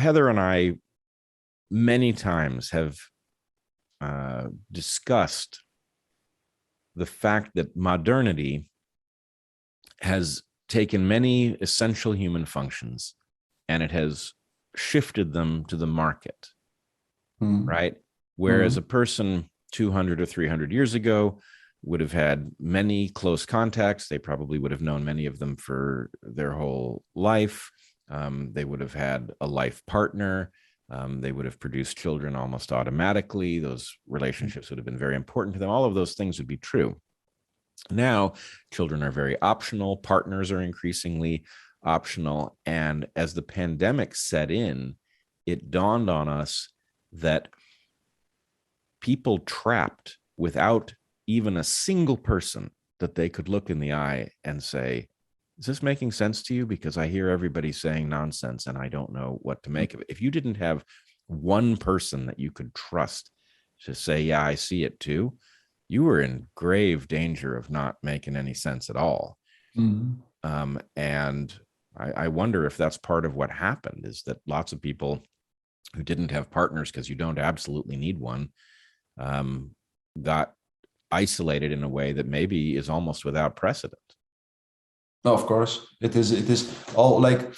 Heather and I many times have discussed the fact that modernity has taken many essential human functions and it has shifted them to the market, right? Whereas a person 200 or 300 years ago would have had many close contacts. They probably would have known many of them for their whole life. They would have had a life partner. They would have produced children almost automatically. Those relationships would have been very important to them. All of those things would be true. Now, children are very optional. Partners are increasingly optional. And as the pandemic set in, it dawned on us that people trapped without even a single person that they could look in the eye and say, is this making sense to you? Because I hear everybody saying nonsense and I don't know what to make of it. If you didn't have one person that you could trust to say, yeah, I see it too, you were in grave danger of not making any sense at all. And I wonder if that's part of what happened, is that lots of people who didn't have partners, because you don't absolutely need one, got isolated in a way that maybe is almost without precedent. No, of course, it is all like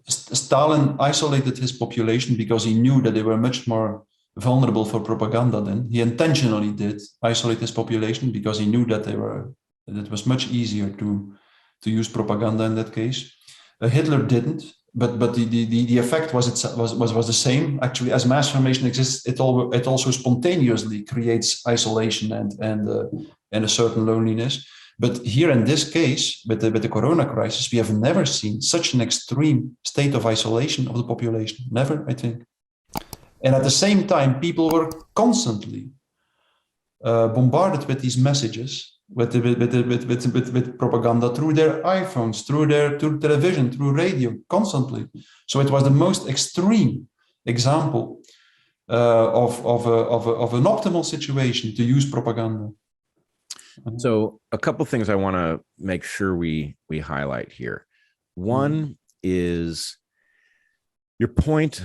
Stalin isolated his population because he knew that they were much more vulnerable for propaganda. Then he intentionally did isolate his population because he knew that it was much easier to use propaganda in that case. Hitler didn't, but the effect was the same. Actually, as mass formation exists, it also spontaneously creates isolation and a certain loneliness. But here in this case, with the corona crisis, we have never seen such an extreme state of isolation of the population. Never, I think. And at the same time, people were constantly bombarded with these messages, with propaganda through their iPhones, through television, through radio, constantly. So it was the most extreme example of an optimal situation to use propaganda. So a couple things I want to make sure we highlight here. One is your point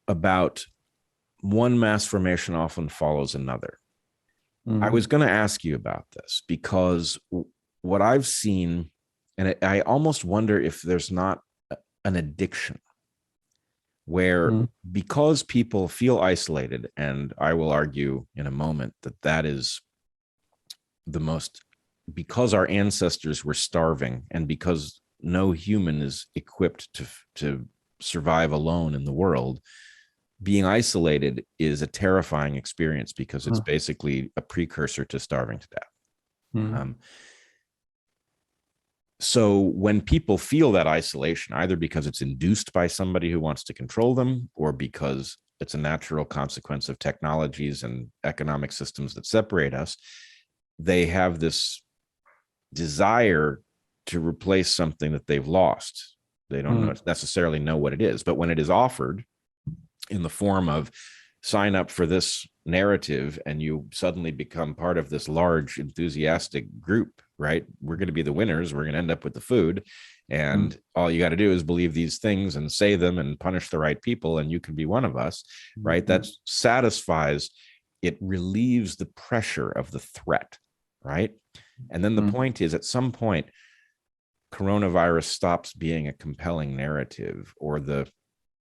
about one mass formation often follows another. I was going to ask you about this because what I've seen, and I almost wonder if there's not an addiction where because people feel isolated, and I will argue in a moment that is the most, because our ancestors were starving and because no human is equipped to survive alone in the world, being isolated is a terrifying experience because it's basically a precursor to starving to death. So when people feel that isolation, either because it's induced by somebody who wants to control them or because it's a natural consequence of technologies and economic systems that separate us, they have this desire to replace something that they've lost. They don't necessarily know what it is, but when it is offered in the form of sign up for this narrative and you suddenly become part of this large enthusiastic group, right? We're going to be the winners. We're going to end up with the food. And all you got to do is believe these things and say them and punish the right people. And you can be one of us, right? That satisfies, it relieves the pressure of the threat, right? And then the point is, at some point, coronavirus stops being a compelling narrative, or the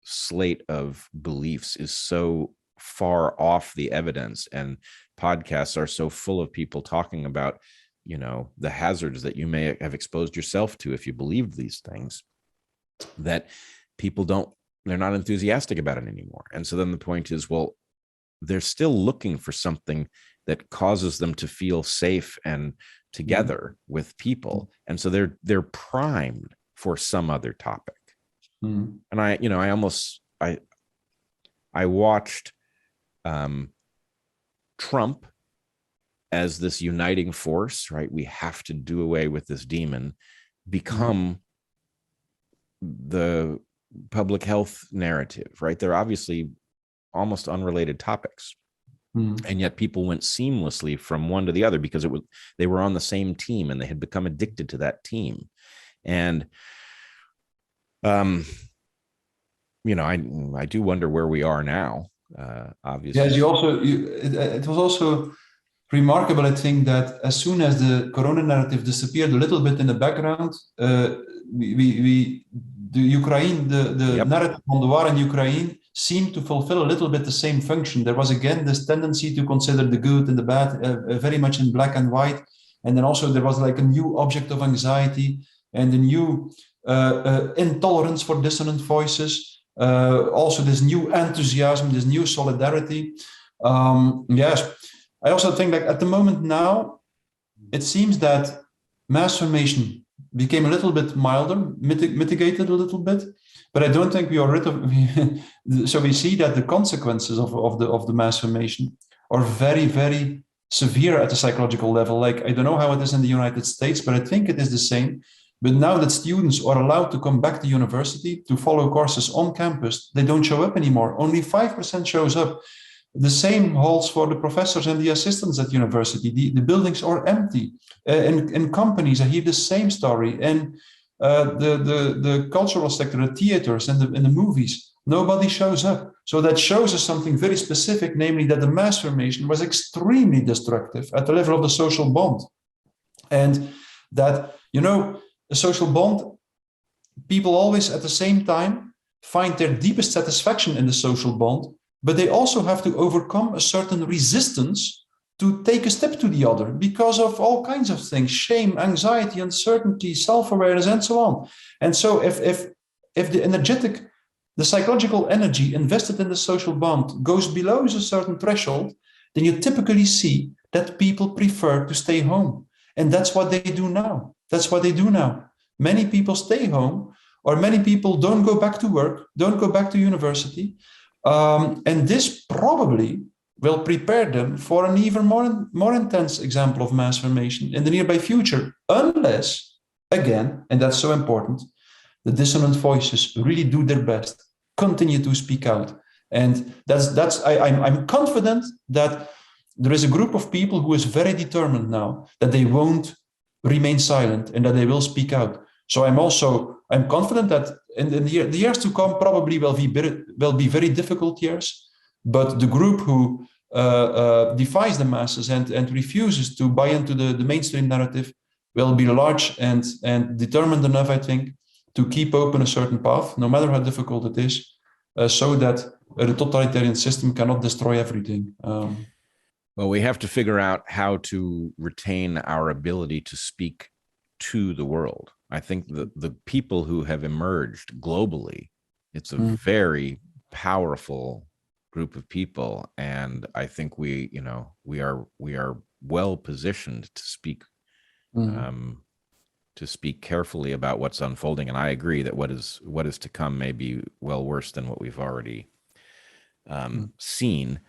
slate of beliefs is so far off the evidence, and podcasts are so full of people talking about, the hazards that you may have exposed yourself to if you believed these things, that they're not enthusiastic about it anymore. And so then the point is, well, they're still looking for something that causes them to feel safe and together with people. And so they're primed for some other topic. And I watched Trump as this uniting force, right? We have to do away with this demon, become the public health narrative, right? They're obviously almost unrelated topics. And yet people went seamlessly from one to the other because they were on the same team and they had become addicted to that team. And I do wonder where we are now. Obviously, Yes, it was also remarkable, I think, that as soon as the corona narrative disappeared a little bit in the background, the Ukraine, the Yep. narrative on the war in Ukraine seemed to fulfill a little bit the same function. There was again this tendency to consider the good and the bad very much in black and white. And then also there was like a new object of anxiety and a new intolerance for dissonant voices. Also this new enthusiasm, this new solidarity. Yes. I also think like at the moment now, it seems that mass formation became a little bit milder, mitigated a little bit, but I don't think we are rid of. So we see that the consequences of the mass formation are very, very severe at the psychological level. Like I don't know how it is in the United States, but I think it is the same. But now that students are allowed to come back to university to follow courses on campus, they don't show up anymore. Only 5% shows up. The same holds for the professors and the assistants at university. The buildings are empty. In companies, I hear the same story. And the cultural sector, the theaters and the movies, nobody shows up. So that shows us something very specific, namely that the mass formation was extremely destructive at the level of the social bond. And that, a social bond, people always at the same time find their deepest satisfaction in the social bond, but they also have to overcome a certain resistance to take a step to the other because of all kinds of things, shame, anxiety, uncertainty, self-awareness, and so on. And so if the psychological energy invested in the social bond goes below a certain threshold, then you typically see that people prefer to stay home. And that's what they do now. Many people stay home, or many people don't go back to work, don't go back to university. And this probably will prepare them for an even more intense example of mass formation in the nearby future, unless, again, and that's so important, the dissonant voices really do their best, continue to speak out. And I'm confident that there is a group of people who is very determined now that they won't remain silent and that they will speak out. So I'm confident that in the years to come probably will be very difficult years, but the group who defies the masses and refuses to buy into the mainstream narrative will be large and determined enough, I think, to keep open a certain path, no matter how difficult it is, so that the totalitarian system cannot destroy everything. Well, we have to figure out how to retain our ability to speak to the world. I think the people who have emerged globally, it's a very powerful group of people, and I think we are well positioned to speak carefully about what's unfolding. And I agree that what is to come may be well worse than what we've already seen.